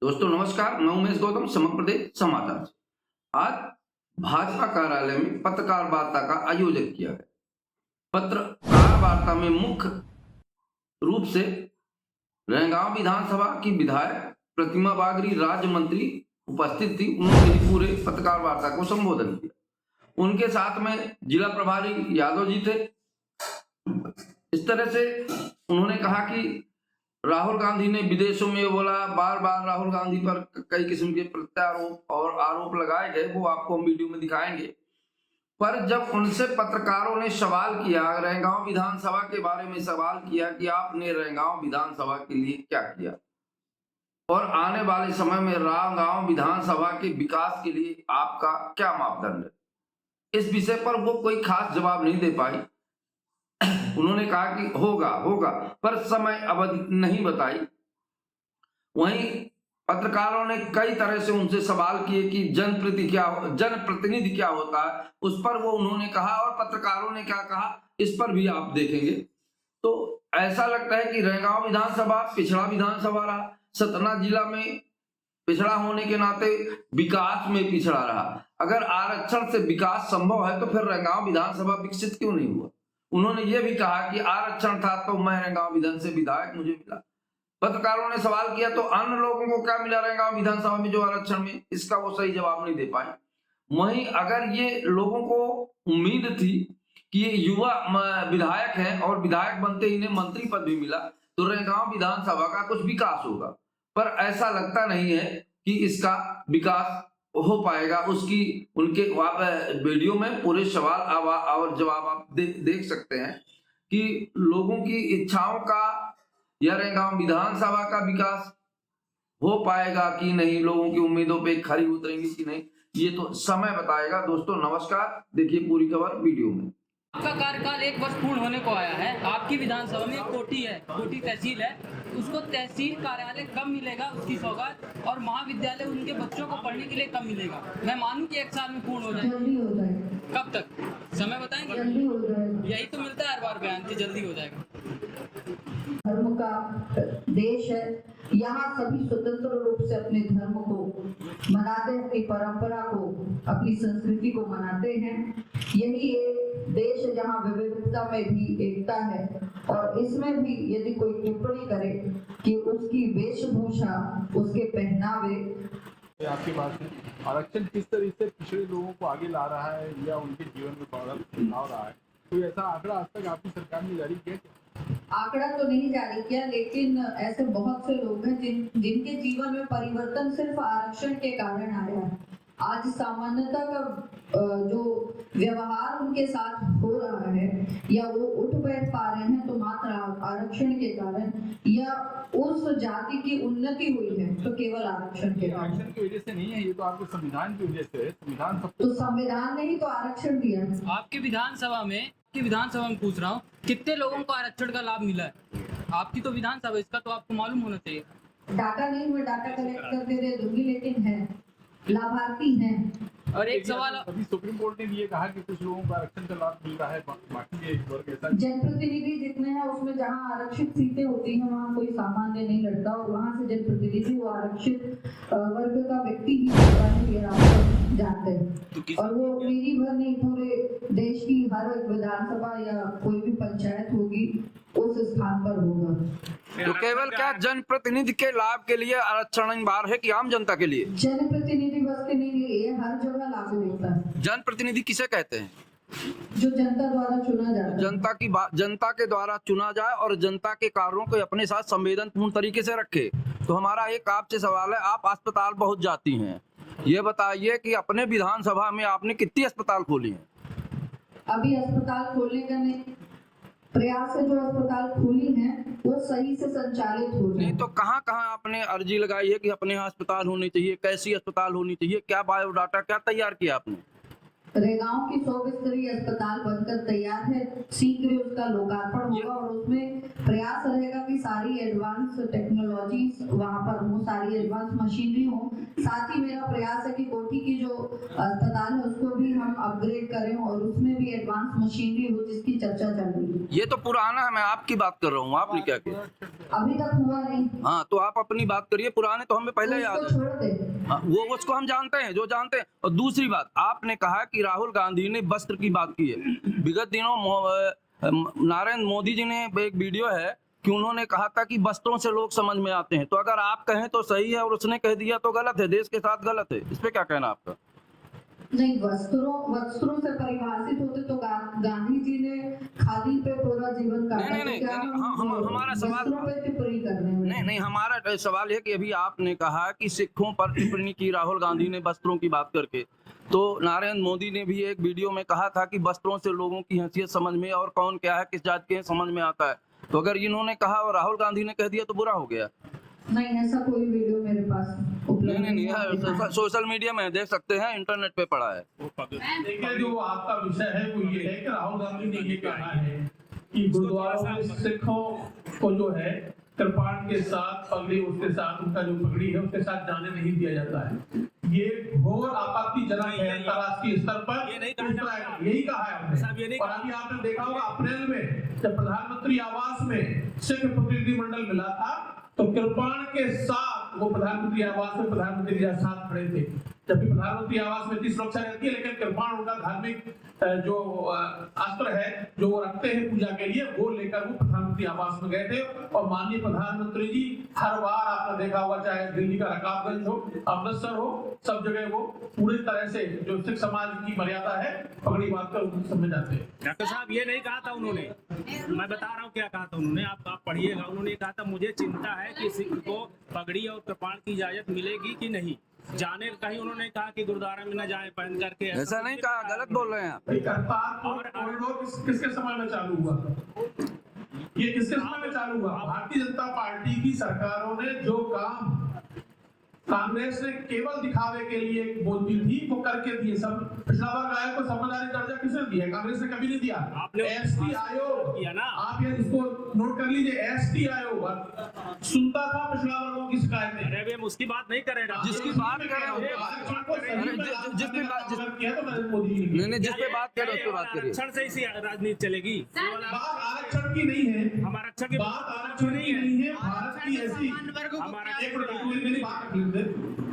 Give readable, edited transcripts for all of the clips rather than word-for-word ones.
दोस्तों नमस्कार, मैं उमेश गौतम, समग्र प्रदेश समाचार से। आज भाजपा कार्यालय में पत्रकार वार्ता का आयोजन किया गया। पत्रकार वार्ता में मुख्य रूप से रैंगाव विधानसभा की विधायक प्रतिमा बागरी राज्य मंत्री उपस्थित थी। उन्होंने पूरे पत्रकार वार्ता को संबोधन किया। उनके साथ में जिला प्रभारी यादव जी थे। इस तरह से उन्होंने कहा कि राहुल गांधी ने विदेशों में बोला, बार बार राहुल गांधी पर कई किस्म के प्रत्यारोप और आरोप लगाए गए, वो आपको हम वीडियो में दिखाएंगे। पर जब उनसे पत्रकारों ने सवाल किया, रैंगाव विधानसभा के बारे में सवाल किया कि आपने रैंगाव विधानसभा के लिए क्या किया और आने वाले समय में रैंगाव विधानसभा के विकास के लिए आपका क्या मापदंड है, इस विषय पर वो कोई खास जवाब नहीं दे पाई। उन्होंने कहा कि होगा पर समय अवधि नहीं बताई। वहीं पत्रकारों ने कई तरह से उनसे सवाल किए कि जनप्रतिनिधि क्या होता है, उस पर वो उन्होंने कहा और पत्रकारों ने क्या कहा, इस पर भी आप देखेंगे। तो ऐसा लगता है कि रैंगाव विधानसभा पिछड़ा विधानसभा रहा, सतना जिला में पिछड़ा होने के नाते विकास में पिछड़ा रहा। अगर आरक्षण से विकास संभव है तो फिर रैंगाव विधानसभा विकसित क्यों नहीं हुआ। उन्होंने ये भी कहा कि आरक्षण था तो मैं रैंगाव विधान से विधायक मुझे मिला। पत्रकारों ने सवाल किया तो अन्य लोगों को क्या मिला रैंगाव विधानसभा में जो आरक्षण में, इसका वो सही जवाब नहीं दे पाए। वहीं अगर ये लोगों को उम्मीद थी कि ये युवा विधायक हैं और विधायक बनते ही इन्हें मंत्री पद भी मिला तो रैंगाव विधानसभा का कुछ विकास होगा, पर ऐसा लगता नहीं है कि इसका विकास हो पाएगा। उसकी उनके वीडियो में पूरे सवाल और जवाब आप देख सकते हैं कि लोगों की इच्छाओं का या रैंगाव विधानसभा का विकास हो पाएगा कि नहीं, लोगों की उम्मीदों पे खरी उतरेंगी कि नहीं, ये तो समय बताएगा। दोस्तों नमस्कार, देखिए पूरी खबर वीडियो में। आपका कार्यकाल 1 वर्ष पूर्ण होने को आया है। आपकी विधानसभा में एक कोटी है, कोटी तहसील है, उसको तहसील कार्यालय कब मिलेगा उसकी सौगात, और महाविद्यालय उनके बच्चों को पढ़ने के लिए कब मिलेगा। मैं मानूं कि 1 साल में पूर्ण हो जाएगा, जल्दी हो जाएगा। कब तक समय बताएंगे। जल्दी हो जाएगा। यही तो मिलता है हर बार बयान कि जल्दी हो जाएगा। धर्म का देश है, यहाँ सभी स्वतंत्र रूप से अपने धर्म को मनाते हैं, अपनी परंपरा को, अपनी संस्कृति को मनाते हैं। यही एक देश है जहाँ विविधता में भी एकता है। और इसमें भी यदि कोई टिप्पणी करे कि उसकी वेशभूषा, उसके पहनावे, आपकी बात है, आरक्षण किस तरह से पिछड़े लोगों को आगे ला रहा है या उनके जीवन में बदलाव रहा है, कोई ऐसा आंकड़ा आज तक आपकी सरकार ने जारी किया? आंकड़ा तो नहीं जारी किया, लेकिन ऐसे बहुत से लोग हैं जिनके जीवन में परिवर्तन सिर्फ आरक्षण के कारण आया है। आज सामान्यता का जो व्यवहार उनके साथ हो रहा है या वो उठ बैठ पा रहे हैं तो मात्र आरक्षण के कारण, या उस जाति की उन्नति हुई है तो केवल आरक्षण के कारण। आरक्षण की वजह से नहीं है, ये तो आपके संविधान की वजह से है। संविधान तो संविधान ने ही तो आरक्षण दिया। आपकी विधानसभा में पूछ रहा हूँ, कितने लोगों को आरक्षण का लाभ मिला है। आपकी तो विधानसभा, इसका तो आपको मालूम होना चाहिए। डाटा नहीं, मैं डाटा कलेक्ट करके दे दूंगी, लेकिन है, लाभार्थी हैं। और एक सवाल, अभी सुप्रीम कोर्ट ने भी ये कहा कि कुछ लोगों को आरक्षण का लाभ मिल रहा है, बाकी एक वर्ग ऐसा। जनप्रतिनिधि जितने हैं उसमें जहाँ आरक्षित सीटें होती हैं वहाँ कोई सामान्य नहीं लड़ता, और वहाँ से जनप्रतिनिधि वो आरक्षित वर्ग का व्यक्ति ही होता है, ये आप जानते हैं। और वो मेरी भर नहीं, पूरे देश की हर विधानसभा या कोई भी पंचायत होगी उस स्थान पर होगा। तो केवल क्या जनप्रतिनिधि के लाभ के लिए आरक्षण अनिवार्य है कि आम जनता के लिए? जनप्रतिनिधि बस के नहीं, ये हर जगह लागू होता है। जनप्रतिनिधि किसे कहते हैं? जो जनता द्वारा चुना जाता है। जनता के द्वारा चुना जाए और जनता के कार्यों को अपने साथ संवेदनपूर्ण तरीके से रखे। तो हमारा एक आपसे सवाल है, आप अस्पताल बहुत जाती हैं, ये बताइए कि अपने विधानसभा में आपने कितनी अस्पताल खोली हैं? अभी अस्पताल खोलने का नहीं प्रयास है, जो अस्पताल खोली हैं वो सही से संचालित हो जाए। नहीं तो कहाँ कहाँ आपने अर्जी लगाई है कि अपने यहाँ अस्पताल होनी चाहिए, कैसी अस्पताल होनी चाहिए, क्या बायोडाटा क्या तैयार किया आपने? रेगांव की 100 बिस्तरी अस्पताल बनकर तैयार है। शीघ्र ही उसका लोकार्पण होगा और उसमें प्रयास रहेगा कि सारी एडवांस टेक्नोलॉजीज वहां पर हो, सारी एडवांस मशीनरी हो। साथ ही मेरा प्रयास है कि कोठी की जो अस्पताल है उसको भी हम अपग्रेड करें और उसमें भी एडवांस मशीनरी हो, जिसकी चर्चा चल रही है। ये तो पुराना है, मैं आपकी बात कर रहा हूँ, आपने क्या किया? अभी तक हुआ नहीं, हाँ, तो आप अपनी बात करिए, पुराने तो हमें पहले याद उसको है। छोड़ दे। हाँ, वो उसको हम जानते हैं, जो जानते हैं। और दूसरी बात, आपने कहा कि राहुल गांधी ने वस्त्र की बात की है। विगत दिनों नरेंद्र मोदी जी ने एक वीडियो है कि उन्होंने कहा था कि वस्त्रों से लोग समझ में आते हैं। तो अगर आप कहें तो सही है और उसने कह दिया तो गलत है, देश के साथ गलत है। इस पे क्या कहना आपका? नहीं, वस्त्रों से परिभाषित होते तो गांधी जी ने खादी पे पूरा जीवन काटा। नहीं, हमारा सवाल वस्त्रों पे टिप्पणी कर रहे हैं। नहीं, हमारा सवाल है कि अभी आपने कहा कि सिखों पर टिप्पणी की राहुल गांधी ने वस्त्रों की बात करके, तो नरेंद्र मोदी ने भी एक वीडियो में कहा था कि वस्त्रों से लोगों की हैसियत समझ में और कौन क्या है, किस जात के हैं, समझ में आता है। तो अगर इन्होंने कहा और राहुल गांधी ने कह दिया तो बुरा हो गया? नहीं, ऐसा कोई वीडियो मेरे पास उपलब्ध नहीं, है। सोशल मीडिया में देख सकते हैं, इंटरनेट पे पड़ा है। देखिए, जो आपका विषय है वो ये है कि राहुल गांधी ने ये कहा है कि गुरुद्वारों में सिखों को जो है कृपाण के साथ पगड़ी, उसके साथ उनका जो पगड़ी है उसके साथ जाने नहीं दिया जाता है। ये घोर आपत्तिजनक है अंतर्राष्ट्रीय स्तर पर। यही कहा है हमने। और अभी आपने देखा होगा अप्रैल में जब प्रधानमंत्री आवास में सिख प्रतिनिधिमंडल मिला था तो कृपाण के साथ वो प्रधानमंत्री आवास में प्रधानमंत्री के साथ खड़े थे। जबकि प्रधानमंत्री आवास में इतनी सुरक्षा रहती है, लेकिन कृपाण उनका धार्मिक जो अस्त्र है जो वो रखते हैं पूजा के लिए, वो लेकर वो प्रधानमंत्री आवास में गए थे। और माननीय प्रधानमंत्री जी हर बार आपने देखा होगा, चाहे दिल्ली का रकाबगंज हो, अमृतसर हो, सब जगह वो पूरी तरह से जो सिख समाज की मर्यादा है पगड़ी बात कर उनको समझ जाते हैं। डॉक्टर साहब, ये नहीं कहा था उन्होंने, मैं बता रहा हूँ क्या कहा था उन्होंने, आप पढ़िएगा। उन्होंने कहा था मुझे चिंता है कि सिख को पगड़ी और कृपाण की इजाजत मिलेगी कि नहीं जाने। कहीं उन्होंने कहा कि गुरुद्वारा में न जाए पहन करके। ऐसा नहीं कहा, गलत बोल रहे हैं आप। करतारपुर कॉरिडोर किसके समय में चालू हुआ? ये किसके समय में चालू हुआ? भारतीय जनता पार्टी की सरकारों ने जो काम कांग्रेस ने केवल दिखावे के लिए बोलती थी वो करके दिए। सब पिछड़ा वर्ग आयोग को संवैधानिक दर्जा किसने दिया? कांग्रेस ने कभी नहीं दिया। एसटी आयोग किया ना, आप ये इसको नोट कर लीजिए। एसटी आयोग सुनता था पिछड़ा वर्गों की शिकायतें। अरे हम उसकी बात नहीं करें डॉक्टर। जिसकी बात कर रहे हो, जिस पे बात किया तो नरेंद्र मोदी जी ने। नहीं, जिस पे बात कर रहे हो उस पे बात करिए। आरक्षण से इसी राजनीति चलेगी। बात आरक्षण की नहीं है, हमारा आरक्षण की बात आरक्षण की नहीं है। भारत की ऐसी हमारा एक मिनट मेरी बात रख लीजिए।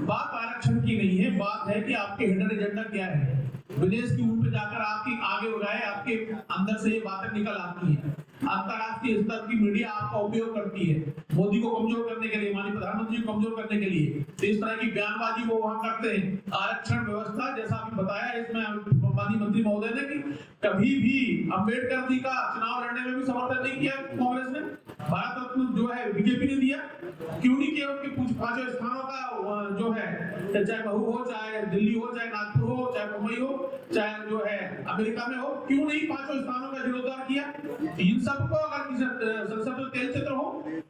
बात आरक्षण की नहीं है, बात है कि आपके हिडन एजेंडा क्या है। विदेश की ऊपर जाकर आपकी आगे उगाए, आपके अंदर से ये बातें निकल आती हैं। अंतरराष्ट्रीय स्तर की मीडिया आपका उपयोग करती है मोदी को कमजोर करने के लिए, माननीय प्रधानमंत्री को कमजोर करने के लिए। तो इस तरह की बयानबाजी वो वहां करते हैं। आरक्षण व्यवस्था जैसा आपने बताया, इसमें माननीय मंत्री महोदय ने कि कभी भी अम्बेडकर जी का चुनाव लड़ने में भी समर्थन नहीं किया कांग्रेस ने। भारत रत्न जो है बीजेपी ने दिया, क्यों नहीं किया? उनके पांचों स्थानों का जो है, चाहे महू हो, चाहे दिल्ली हो, चाहे नागपुर हो, चाहे मुंबई हो, चाहे जो है अमेरिका में हो, क्यों नहीं पांचों स्थानों का जीर्णोद्धार किया? इन सबको अगर संसद में तेल चित्र हो,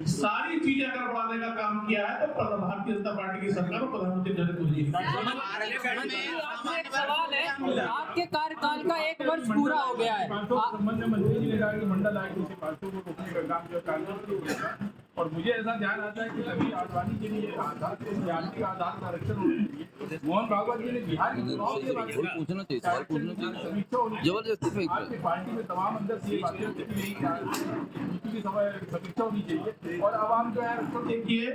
सारी चीजें अगर बढ़ाने का काम किया है तो भारतीय जनता पार्टी की सरकार और प्रधानमंत्री नरेंद्र मोदी जी। आपसे एक सवाल है, आपके कार्यकाल का 1 वर्ष पूरा हो गया है। संबंध में मंत्री जी ने कहा कि मंडल आयुक्त से 500 को रोकने का काम जो कांग्रेस। और मुझे ऐसा ध्यान आता है कि अभी आडवाणी के लिए आधार के आधार का आरक्षण होने के लिए मोहन भागवत जी ने बिहार के चुनाव के बाद पूछना चाहिए, जबरदस्ती आपकी पार्टी में तमाम अंदर से ये बातें की समीक्षा होनी चाहिए। और अब आप जो है देखिए,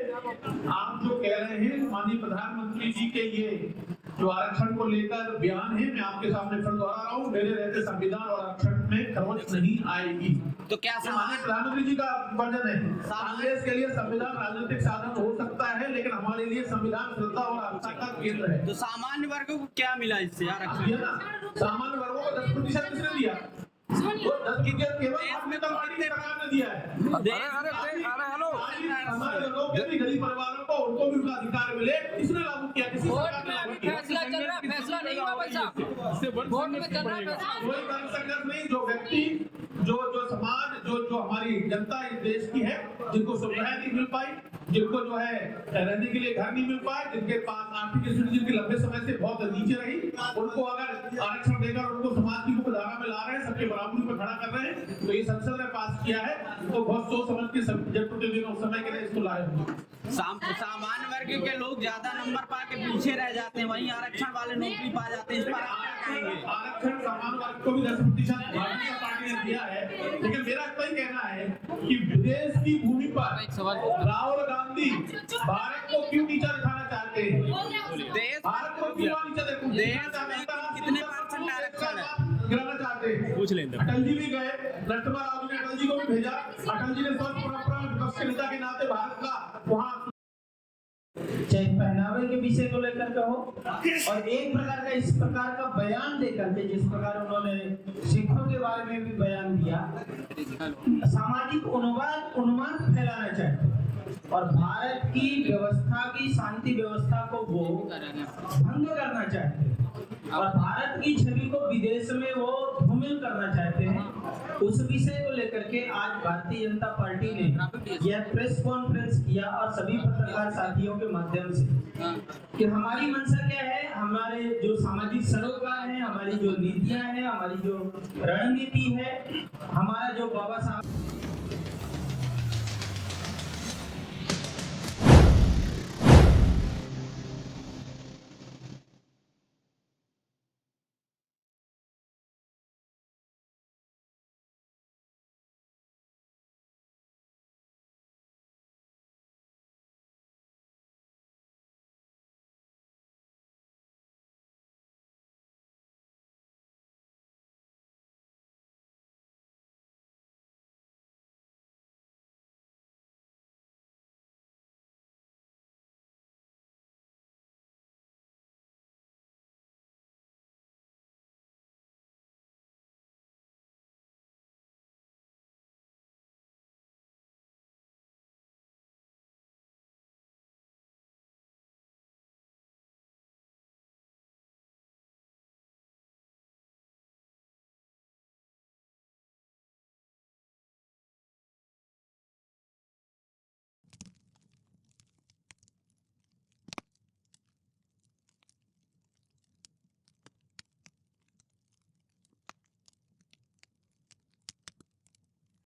आप जो कह रहे हैं माननीय प्रधानमंत्री जी के ये जो आरक्षण को लेकर बयान है, मैं आपके सामने फिर दोहरा रहा हूँ, मेरे रहते संविधान और आरक्षण में खरोंच नहीं आएगी। तो क्या माननीय प्रधानमंत्री जी का वर्जन है, कांग्रेस के लिए संविधान राजनीतिक साधन हो सकता है, लेकिन हमारे लिए संविधान श्रद्धा और आस्था का केंद्र है। तो सामान्य वर्गों को क्या मिला इससे आरक्षण? सामान्य वर्गों को 10% किसने दिया? 10% केवल आपने पार्टी सरकार ने दिया है। अरे हेलो, हमारे लोगों के भी गरीब परिवारों को उनको भी उनका अधिकार मिले, किसने लागू किया? किसी सरकार ने लागू किया? फैसला चल रहा है, फैसला नहीं हुआ भाई साहब, कोर्ट में चल रहा है फैसला। कोई कर्म संघर्ष नहीं। जो व्यक्ति जो समाज जो हमारी जनता इस देश की है, जिनको सुविधाएं नहीं मिल पाई, जिनको जो है रहने के लिए घर नहीं मिल पाए, जिनके पास आर्थिक स्थिति जिनकी लंबे समय से बहुत नीचे रही, उनको अगर आरक्षण देकर उनको समाज की मुख्यधारा में ला रहे हैं, सबके बराबरी पर खड़ा कर रहे हैं, तो ये संसद ने पास किया है, तो बहुत सोच समझ के जनप्रतिनिधियों उस समय के लिए इसको लाए होंगे। सामान्य वर्ग के लोग ज्यादा नंबर पा के पीछे रह जाते हैं, वहीं आरक्षण वाले नौकरी पा जाते हैं। इस पर आप क्या कहेंगे? आरक्षण सामान्य वर्ग को भी 10% भारतीय जनता पार्टी ने दिया है, लेकिन मेरा इतना ही कहना है कि विदेश की भूमि पर राहुल गांधी भारत को क्यों नीचा दिखाना चाहते हैं? भारत को क्यों नीचा दिखाना कितने परसेंट आरक्षण है गिराना चाहते हैं? पूछ लें अटल जी भी गए, नरसिम्हा राव ने अटल जी को भी भेजा। अटल जी ने स्वच्छ परंपरा विपक्ष के नेता के नाते भारत का वहाँ चाहे पहनावे के विषय को लेकर कहो, और एक प्रकार का इस प्रकार का बयान देकर के जिस प्रकार उन्होंने सिखों के बारे में भी बयान दिया, सामाजिक उन्माद फैलाना चाहते हैं और भारत की व्यवस्था की शांति व्यवस्था को वो भंग करना चाहते हैं और भारत की छवि को विदेश में वो धूमिल करना चाहते हैं। उस विषय को लेकर के आज भारतीय जनता पार्टी ने यह प्रेस कॉन्फ्रेंस किया और सभी पत्रकार साथियों के माध्यम से कि हमारी मंशा क्या है, हमारे जो सामाजिक सरोकार है, हमारी जो नीतियां हैं, हमारी जो रणनीति है, हमारा जो बाबा साहब